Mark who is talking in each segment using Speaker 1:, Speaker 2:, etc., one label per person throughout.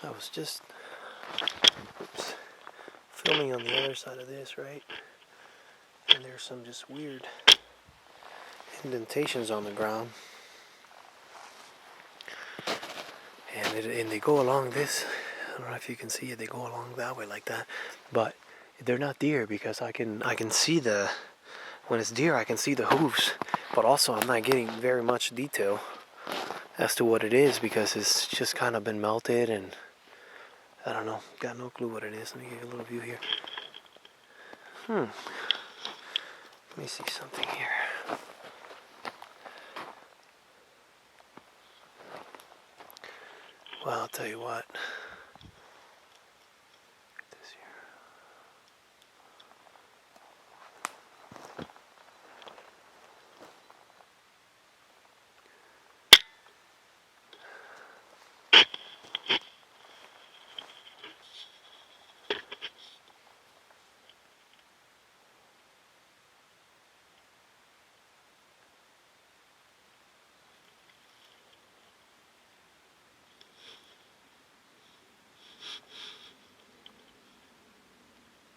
Speaker 1: I was just filming on the other side of this, right? And there's some just weird indentations on the ground. And they go along this. I don't know if you can see it. They go along that way like that. But they're not deer because I can see the, when it's deer I can see the hooves. But also I'm not getting very much detail as to what it is because it's just kind of been melted and I don't know. Got no clue what it is. Let me give you a little view here. Let me see something here. Well, I'll tell you what. This here.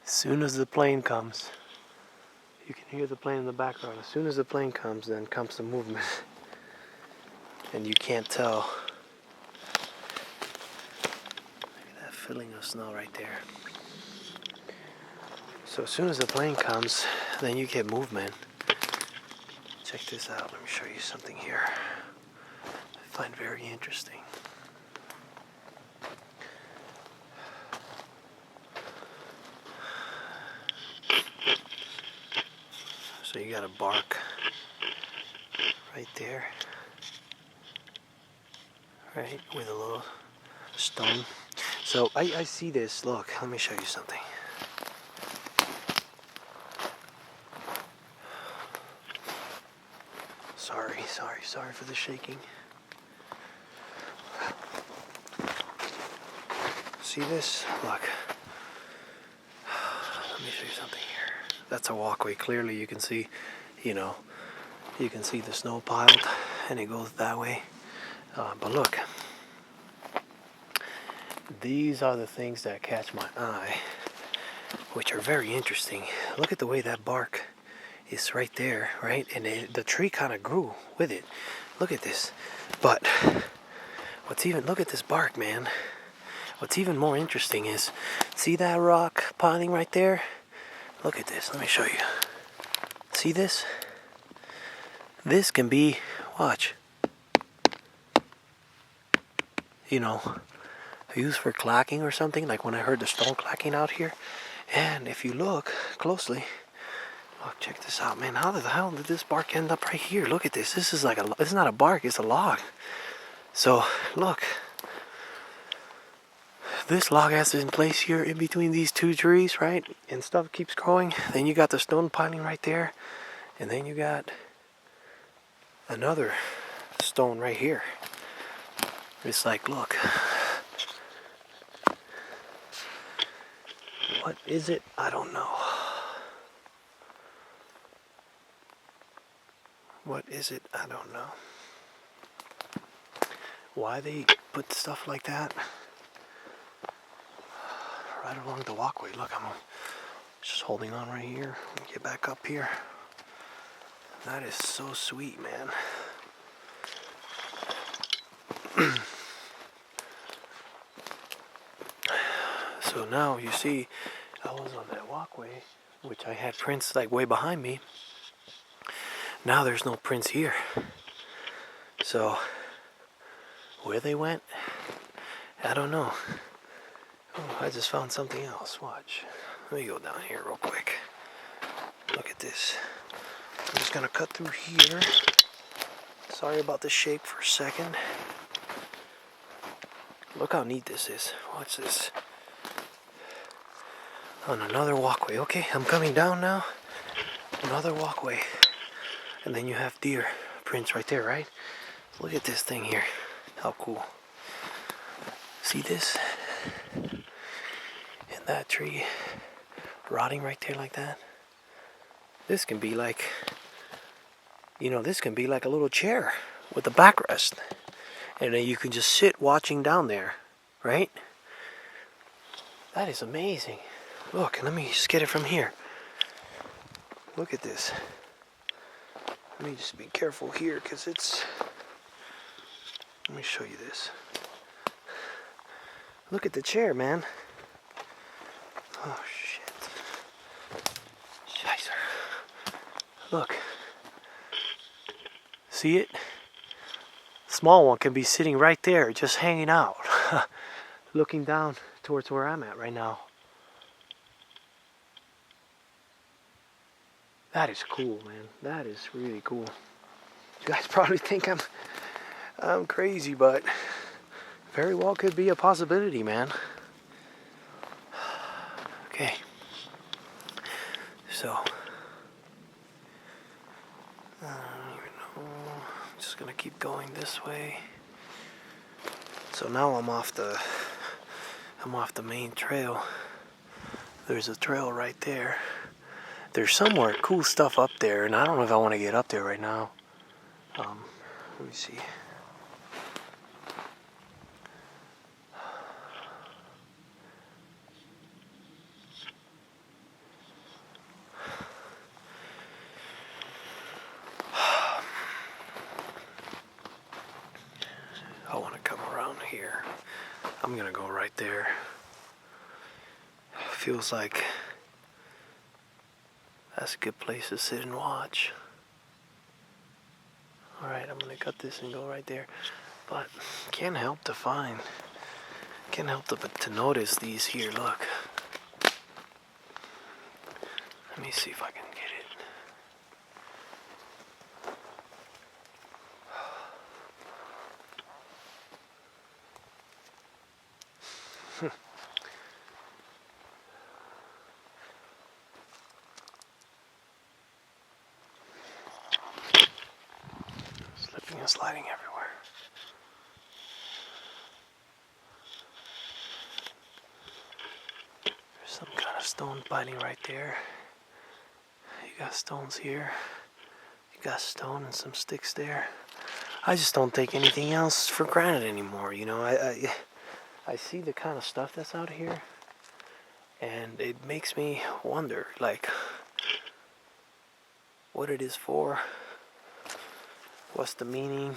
Speaker 1: As soon as the plane comes, you can hear the plane in the background. As soon as the plane comes, then comes the movement. And you can't tell. Look at that filling of snow right there. So as soon as the plane comes, then you get movement. Check this out. Let me show you something here. I find very interesting. So you got a bark right there, right, with a little stone. So I see this. Look, let me show you something. Sorry for the shaking. See this? Look. Let me show you something here. That's a walkway. Clearly you can see, you can see the snow piled and it goes that way. But look. These are the things that catch my eye, which are very interesting. Look at the way that bark is right there, right? And the tree kind of grew with it. Look at this. But look at this bark, man. What's even more interesting is, see that rock piling right there? Look at this. Let me show you. See this? This can be, watch, used for clacking or something, like when I heard the stone clacking out here. And if you look closely, look, check this out, man. How the hell did this bark end up right here? Look at this. This is like it's not a bark, it's a log. So, look. This log has in place here in between these two trees, right? And stuff keeps growing. Then you got the stone piling right there. And then you got another stone right here. It's like, look. What is it? I don't know. What is it? I don't know. Why they put stuff like that right along the walkway. Look, I'm just holding on right here. Let me get back up here. That is so sweet, man. So now you see, I was on that walkway, which I had prints like way behind me. Now there's no prints here. So where they went, I don't know. Oh, I just found something else. Watch. Let me go down here real quick. Look at this. I'm just gonna cut through here. Sorry about the shape for a second. Look how neat this is. Watch this. On another walkway. Okay, I'm coming down now. Another walkway. And then you have deer prints right there, right? Look at this thing here. How cool. See this? And that tree rotting right there like that. This can be like, this can be like a little chair with a backrest. And then you can just sit watching down there, right? That is amazing. Look, let me just get it from here. Look at this. Let me just be careful here because it's... Let me show you this. Look at the chair, man. Oh, shit. Scheiße. Look. See it? Small one can be sitting right there, just hanging out. Looking down towards where I'm at right now. That is cool, man. That is really cool. You guys probably think I'm crazy, but very well could be a possibility, man. Okay. So, I don't even know. I'm just gonna keep going this way. So now I'm off the main trail. There's a trail right there. There's some more cool stuff up there, and I don't know if I want to get up there right now. Let me see. I want to come around here. I'm gonna go right there. Feels like that's a good place to sit and watch. Alright, I'm gonna cut this and go right there. But can't help to notice these here. Look. Let me see if I can get it. Slipping and sliding everywhere. There's some kind of stone biting right there. You got stones here. You got stone and some sticks there. I just don't take anything else for granted anymore. You know, I see the kind of stuff that's out here, and it makes me wonder, like, what it is for. What's the meaning?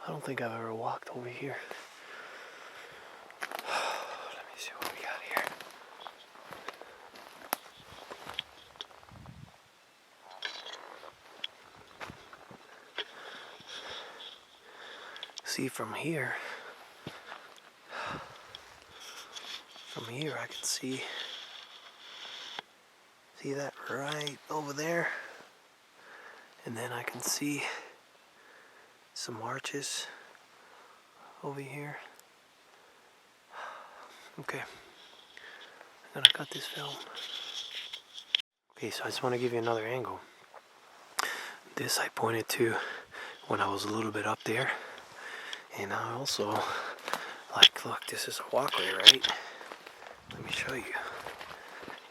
Speaker 1: I don't think I've ever walked over here. Let me see what we got here. See, from here I can see that right over there, and then I can see some arches over here. Okay, I'm gonna cut this film. Okay, so I just want to give you another angle. This I pointed to when I was a little bit up there, and I also, like, look, this is a walkway, right? Let me show you.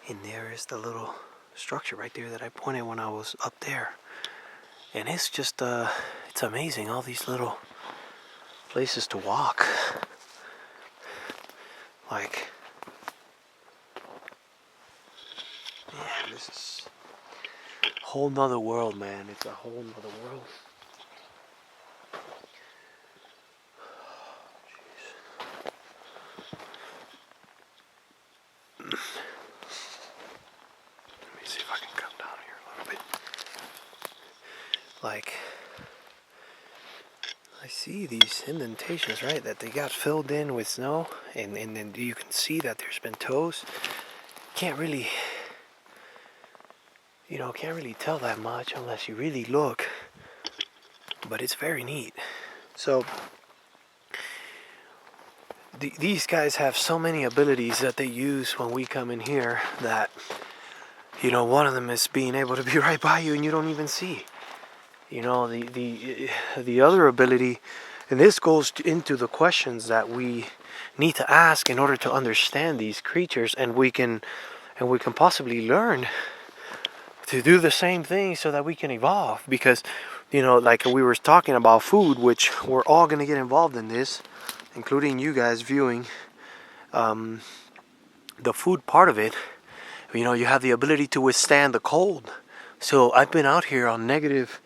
Speaker 1: And there is the little structure right there that I pointed when I was up there. And it's just, it's amazing, all these little places to walk. Like, man, this is a whole nother world, man. It's a whole nother world. Like, I see these indentations, right, that they got filled in with snow, and then you can see that there's been toes. Can't really, can't really tell that much unless you really look, but it's very neat. So these guys have so many abilities that they use when we come in here that, one of them is being able to be right by you and you don't even see. The other ability, and this goes into the questions that we need to ask in order to understand these creatures, and we can possibly learn to do the same thing so that we can evolve. Because, you know, like we were talking about food, which we're all going to get involved in this, including you guys viewing. The food part of it, you know, you have the ability to withstand the cold. So I've been out here on negative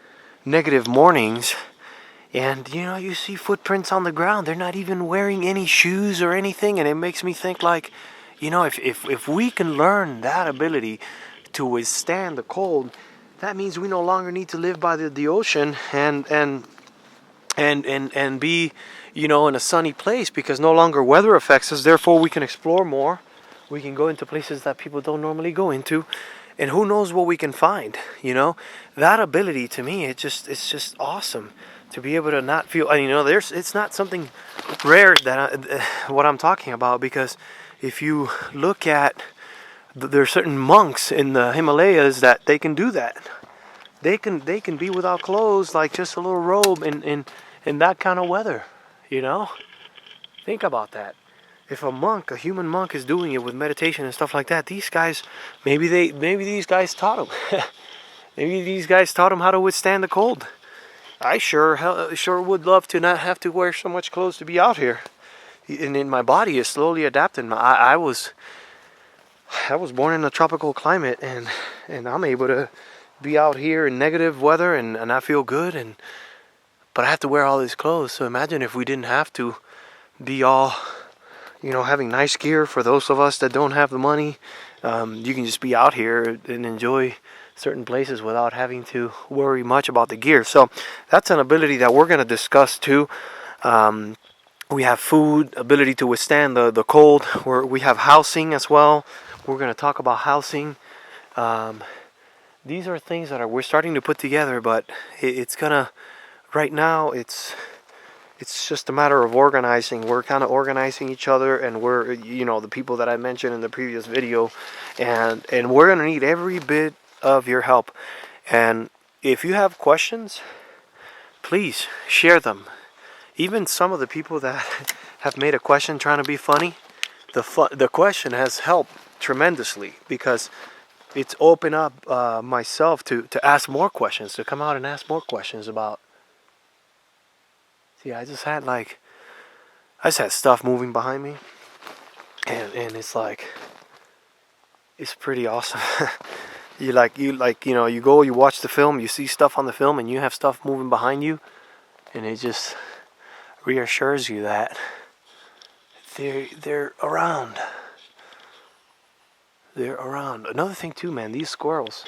Speaker 1: mornings, and you know, you see footprints on the ground. They're not even wearing any shoes or anything, and it makes me think like, you know, if we can learn that ability to withstand the cold, that means we no longer need to live by the ocean and be, you know, in a sunny place, because no longer weather affects us. Therefore, we can explore more. We can go into places that people don't normally go into, and who knows what we can find. You know, that ability to me, it's just awesome to be able to not feel. You know, it's not something rare that what I'm talking about, because if you look at, there are certain monks in the Himalayas that they can do that. They can be without clothes, like just a little robe in that kind of weather. You know, think about that. If a human monk is doing it with meditation and stuff like that, these guys, maybe these guys taught them. Maybe these guys taught them how to withstand the cold. I sure would love to not have to wear so much clothes to be out here. And my body is slowly adapting. I was born in a tropical climate, and I'm able to be out here in negative weather, and I feel good. But I have to wear all these clothes. So imagine if we didn't have to be all, you know, having nice gear. For those of us that don't have the money, you can just be out here and enjoy certain places without having to worry much about the gear. So that's an ability that we're going to discuss too. We have food, ability to withstand the cold. We have housing as well. We're going to talk about housing. These are things that we're starting to put together, but it's gonna, right now, it's just a matter of organizing. We're kind of organizing each other, and we're, you know, the people that I mentioned in the previous video, and we're gonna need every bit of your help. And if you have questions, please share them. Even some of the people that have made a question trying to be funny, the question has helped tremendously, because it's opened up myself to ask more questions, to come out and ask more questions about. See, I just had stuff moving behind me, and it's like, it's pretty awesome. you know, you go, you watch the film, you see stuff on the film, and you have stuff moving behind you, and it just reassures you that they're around. They're around. Another thing too, man, these squirrels,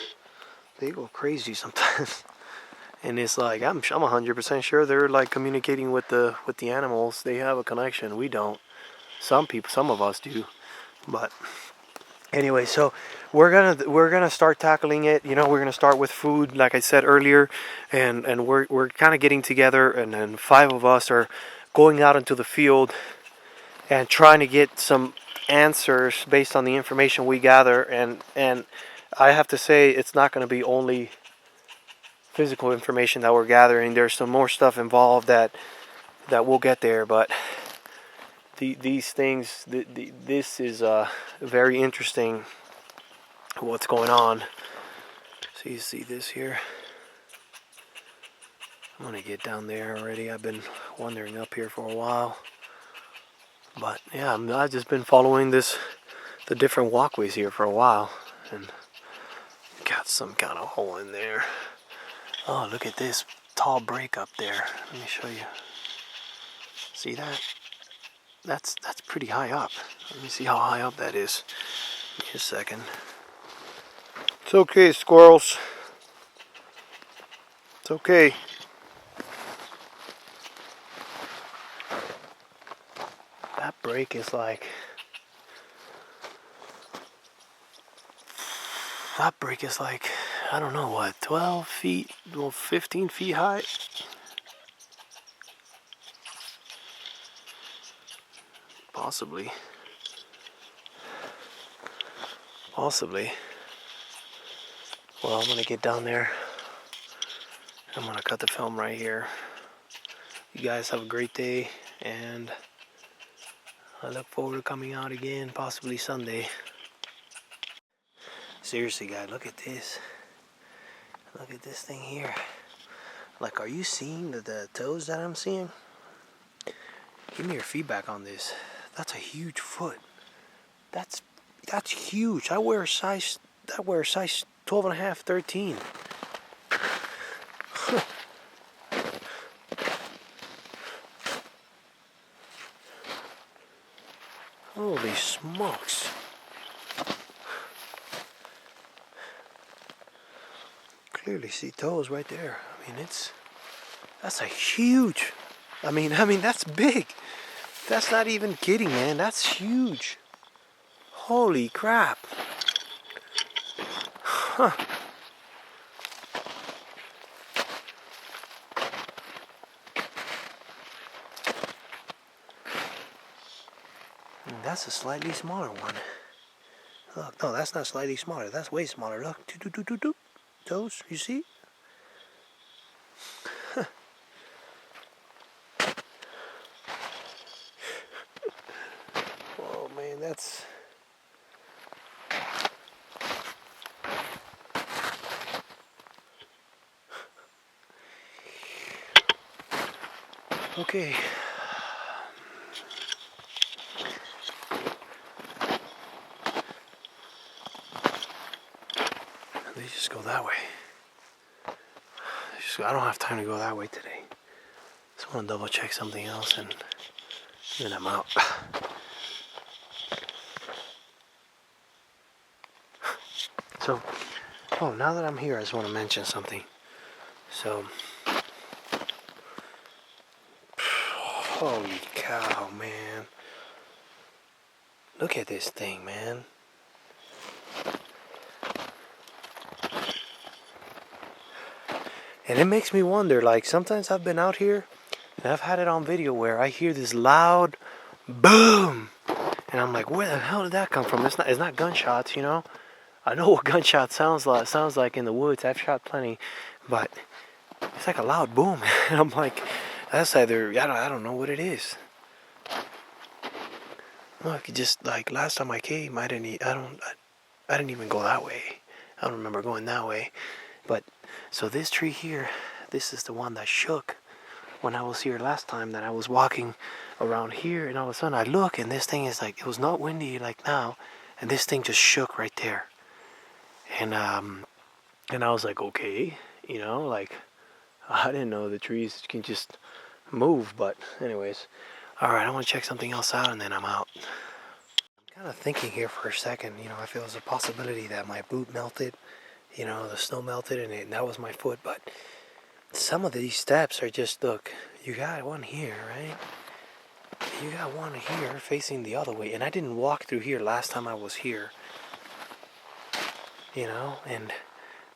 Speaker 1: they go crazy sometimes. And it's like, I'm 100% sure they're like communicating with the animals. They have a connection. We don't. Some of us do. But anyway, so we're gonna start tackling it. You know, we're gonna start with food, like I said earlier, and we're kind of getting together, and then 5 of us are going out into the field and trying to get some answers based on the information we gather. And I have to say, it's not going to be only physical information that we're gathering. There's some more stuff involved that we'll get there, but these things, this is very interesting, what's going on. So you see this here. I'm gonna get down there already. I've been wandering up here for a while, but yeah, I've just been following the different walkways here for a while, and got some kind of hole in there. Oh, look at this tall break up there. Let me show you. See that? That's pretty high up. Let me see how high up that is. Give me a second. It's okay, squirrels. It's okay. That break is like... That break is like, I don't know what, 12 feet, well, 15 feet high. Possibly. Well, I'm gonna get down there. I'm gonna cut the film right here. You guys have a great day, and I look forward to coming out again, possibly Sunday. Seriously, guys, look at this. Look at this thing here. Like, are you seeing the toes that I'm seeing? Give me your feedback on this. That's a huge foot. That's huge. I wear a size 12 and a half, 13. Holy smokes. Clearly see toes right there. I mean, that's a huge. I mean that's big. That's not even kidding, man. That's huge. Holy crap. Huh. That's a slightly smaller one. Look, no, that's not slightly smaller. That's way smaller. Look, toes. You see? Oh man, that's. Okay. They just go that way. I don't have time to go that way today. Just want to double check something else and then I'm out. So, now that I'm here, I just want to mention something. So, holy cow, man. Look at this thing, man. And it makes me wonder, like, sometimes I've been out here and I've had it on video where I hear this loud boom. And I'm like, where the hell did that come from? It's not gunshots, you know? I know what gunshot sounds like in the woods. I've shot plenty, but it's like a loud boom. And I'm like, that's either, I don't know what it is. Look, just like last time I came, I didn't even go that way. I don't remember going that way. But so this tree here, this is the one that shook when I was here last time. That I was walking around here, and all of a sudden I look, and this thing is like, it was not windy like now, and this thing just shook right there. And I was like, okay, like, I didn't know the trees can just move. But anyways, all right, I want to check something else out, and then I'm out. I'm kind of thinking here for a second. I feel there's a possibility that my boot melted. The snow melted and that was my foot. But some of these steps are just, look, you got one here, right? You got one here facing the other way. And I didn't walk through here last time I was here. And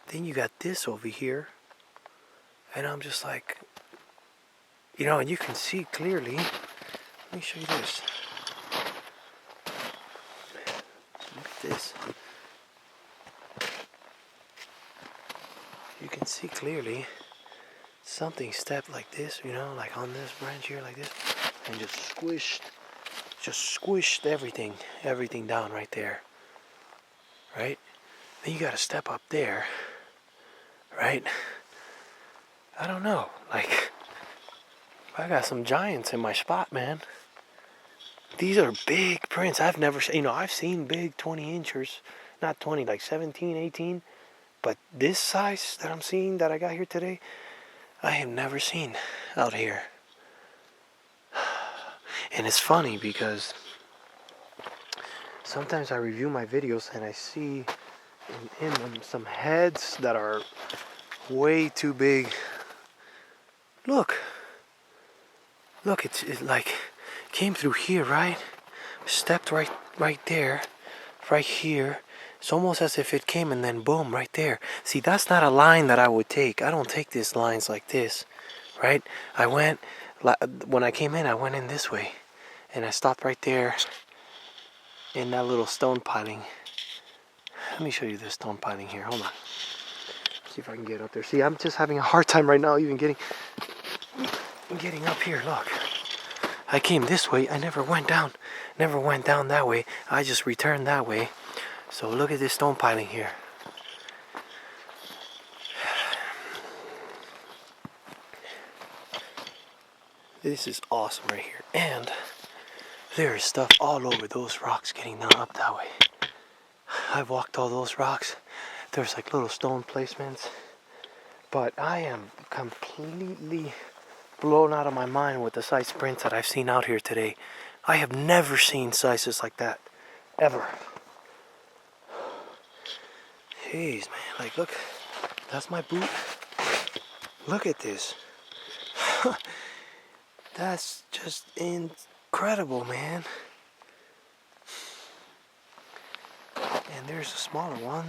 Speaker 1: then you got this over here. And I'm just like, and you can see clearly. Let me show you this. Look at this. You can see clearly something stepped like this, like on this branch here like this, and just squished everything down right there, right? Then you gotta step up there, right? I don't know, like, I got some giants in my spot, man. These are big prints. I've never seen, I've seen big 20 inchers, not 20, like 17, 18, but this size that I'm seeing that I got here today, I have never seen out here. And it's funny because sometimes I review my videos and I see in them some heads that are way too big. Look, it's like came through here, right? Stepped right there, right here. It's almost as if it came and then boom, right there. See, that's not a line that I would take. I don't take these lines like this, right? When I came in, I went in this way. And I stopped right there in that little stone piling. Let me show you this stone piling here. Hold on. See if I can get up there. See, I'm just having a hard time right now even getting up here. Look. I came this way. I never went down that way. I just returned that way. So look at this stone piling here. This is awesome right here. And there is stuff all over those rocks getting down up that way. I've walked all those rocks. There's like little stone placements. But I am completely blown out of my mind with the size prints that I've seen out here today. I have never seen sizes like that. Ever. Jeez, man. Like, look. That's my boot. Look at this. That's just incredible, man. And there's a smaller one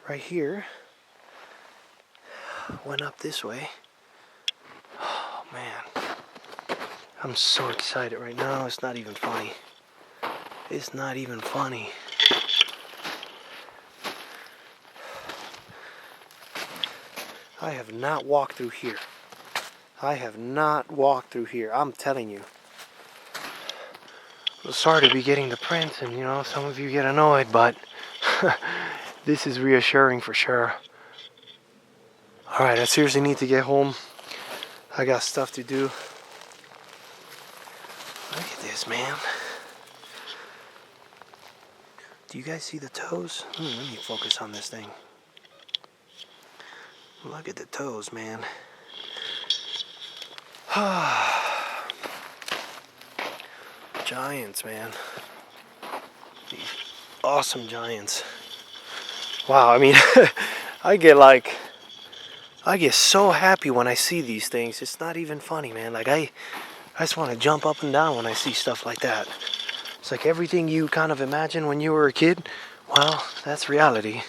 Speaker 1: right here. Went up this way. Oh, man. I'm so excited right now. It's not even funny. It's not even funny. I have not walked through here. I have not walked through here. I'm telling you. I'm sorry to be getting the prints, and you know, some of you get annoyed, but this is reassuring for sure. Alright, I seriously need to get home. I got stuff to do. Look at this, man. Do you guys see the toes? Let me focus on this thing. Look at the toes, man. Giants, man. These awesome giants. Wow, I mean, I get so happy when I see these things. It's not even funny, man. Like, I just want to jump up and down when I see stuff like that. It's like everything you kind of imagine when you were a kid, well, that's reality.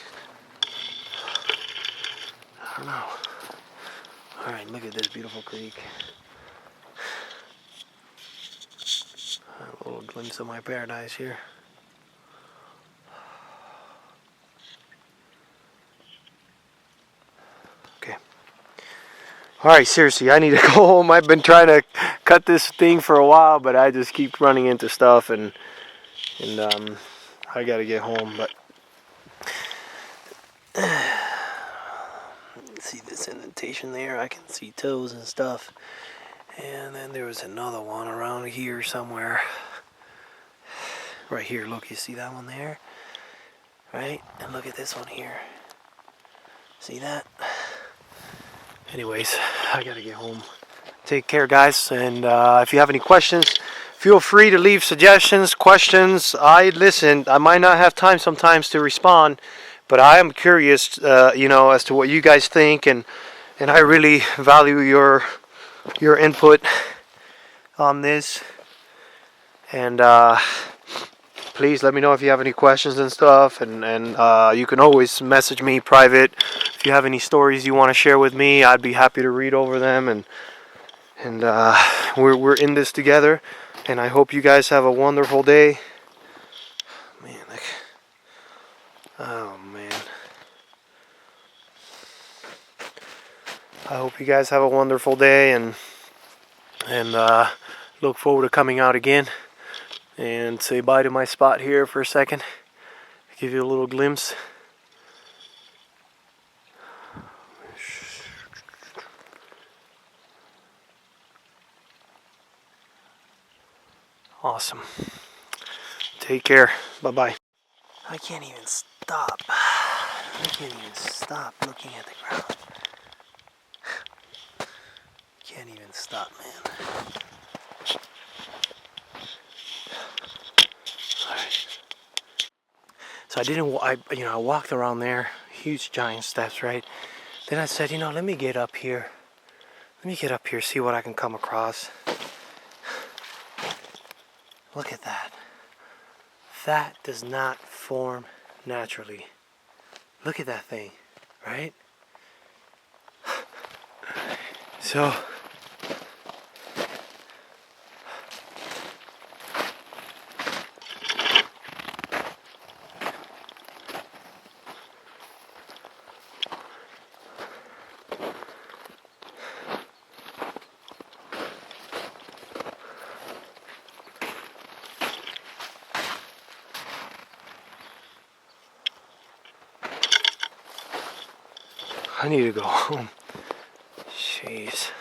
Speaker 1: I don't know. Alright, look at this beautiful creek. A little glimpse of my paradise here. Okay. Alright, seriously, I need to go home. I've been trying to cut this thing for a while, but I just keep running into stuff, and I gotta get home, but see this indentation there? I can see toes and stuff. And then there was another one around here somewhere. Right here, look, you see that one there? Right? And look at this one here. See that? Anyways, I gotta get home. Take care, guys, and if you have any questions, feel free to leave suggestions, questions. I listen. I might not have time sometimes to respond, but I am curious, you know, as to what you guys think, and I really value your input on this. And please let me know if you have any questions and stuff, and you can always message me private if you have any stories you want to share with me. I'd be happy to read over them, and we're in this together, and I hope you guys have a wonderful day. Man, like, oh man, I hope you guys have a wonderful day, and look forward to coming out again and say bye to my spot here for a second. Give you a little glimpse. Awesome. Take care. Bye-bye. I can't even stop. I can't even stop looking at the ground. Can't even stop, man. Alright. So I walked around there, huge giant steps, right? Then I said, let me get up here. Let me get up here, see what I can come across. Look at that. That does not form naturally. Look at that thing, right? So, I need to go home. Jeez.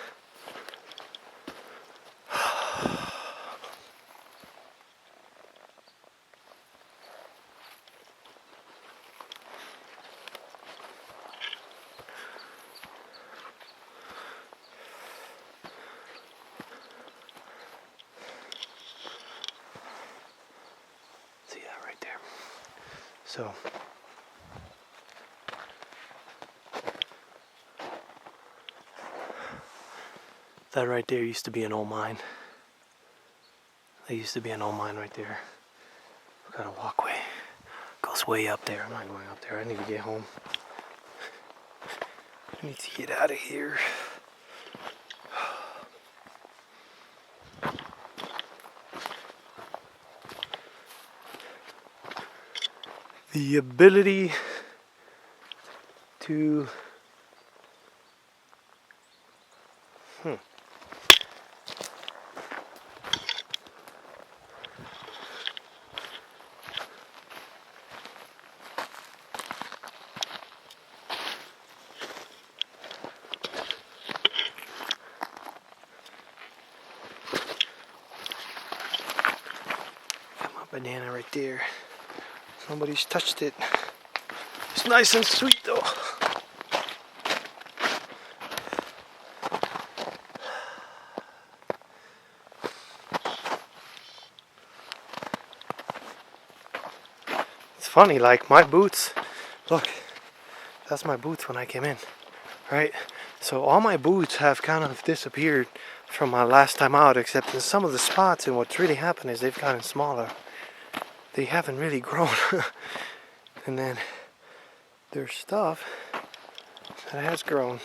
Speaker 1: So that right there used to be an old mine. There used to be an old mine right there. We've got a walkway. Goes way up there. I'm not going up there. I need to get home. I need to get out of here. The ability to got my banana right there. Nobody's touched it. It's nice and sweet though. It's funny, like my boots, look, that's my boots when I came in, right? So all my boots have kind of disappeared from my last time out, except in some of the spots, and what's really happened is they've gotten smaller. They haven't really grown. And then there's stuff that has grown.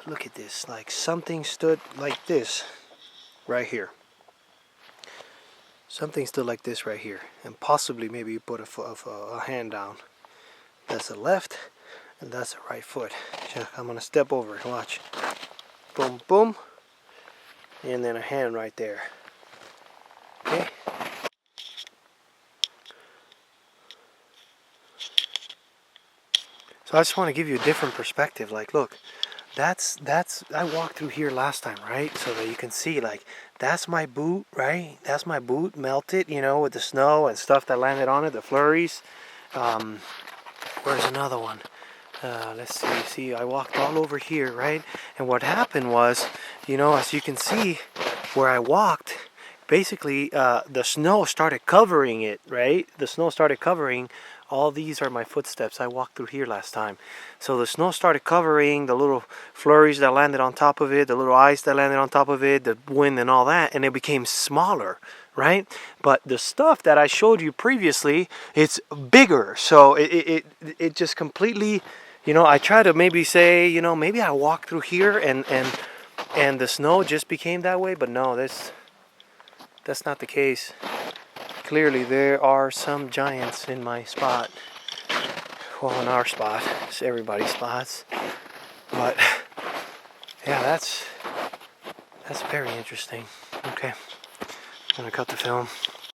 Speaker 1: Look at this, like something stood like this right here. Something stood like this right here, and possibly maybe you put a hand down. That's the left, and that's the right foot. So I'm gonna step over it, watch. Boom, boom, and then a hand right there. Okay. So I just want to give you a different perspective. Like, look, that's I walked through here last time, right? So that you can see, like, that's my boot, right? That's my boot melted, you know, with the snow and stuff that landed on it, the flurries. Where's another one? Let's see. See, I walked all over here, right? And what happened was, you know, as you can see, where I walked, basically, the snow started covering it, right? The snow started covering. All these are my footsteps. I walked through here last time. So the snow started covering the little flurries that landed on top of it, the little ice that landed on top of it, the wind and all that, and it became smaller, right? But the stuff that I showed you previously, it's bigger. So it just completely, you know, I try to maybe say, you know, maybe I walked through here and the snow just became that way, but no, that's not the case. Clearly there are some giants in my spot. Well, in our spot. It's everybody's spots. But yeah, that's very interesting. Okay. I'm gonna cut the film.